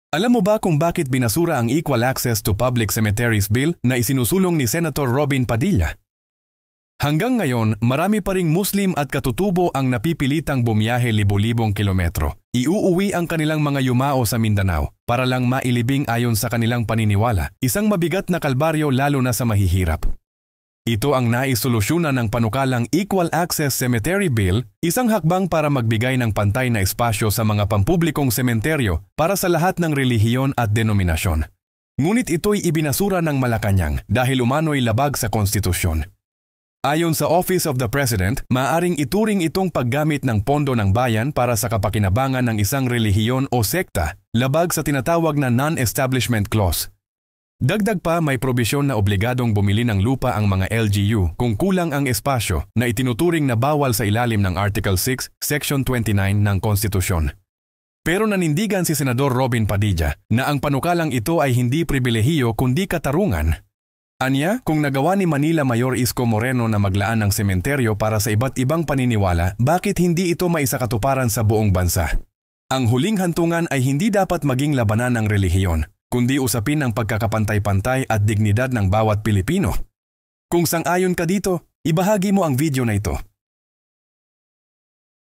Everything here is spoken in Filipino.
Alam mo ba kung bakit binasura ang Equal Access to Public Cemeteries Bill na isinusulong ni Senator Robin Padilla? Hanggang ngayon, marami pa ring Muslim at katutubo ang napipilitang bumiyahe libo-libong kilometro. Iuuwi ang kanilang mga yumao sa Mindanao para lang mailibing ayon sa kanilang paniniwala, isang mabigat na kalbaryo lalo na sa mahihirap. Ito ang naisolusyonan ng panukalang Equal Access Cemetery Bill, isang hakbang para magbigay ng pantay na espasyo sa mga pampublikong sementeryo para sa lahat ng relihiyon at denominasyon. Ngunit ito'y ibinasura ng Malacanang dahil umano'y labag sa konstitusyon. Ayon sa Office of the President, maaaring ituring itong paggamit ng pondo ng bayan para sa kapakinabangan ng isang relihiyon o sekta, labag sa tinatawag na Non-Establishment Clause. Dagdag pa, may probisyon na obligadong bumili ng lupa ang mga LGU kung kulang ang espasyo na itinuturing na bawal sa ilalim ng Article 6, Section 29 ng Konstitusyon. Pero nanindigan si Senador Robin Padilla na ang panukalang ito ay hindi pribilehiyo kundi katarungan. Anya, kung nagawa ni Manila Mayor Isko Moreno na maglaan ng sementeryo para sa iba't ibang paniniwala, bakit hindi ito maisakatuparan sa buong bansa? Ang huling hantungan ay hindi dapat maging labanan ng relihiyon, kundi usapin ang pagkakapantay-pantay at dignidad ng bawat Pilipino. Kung sang-ayon ka dito, ibahagi mo ang video na ito.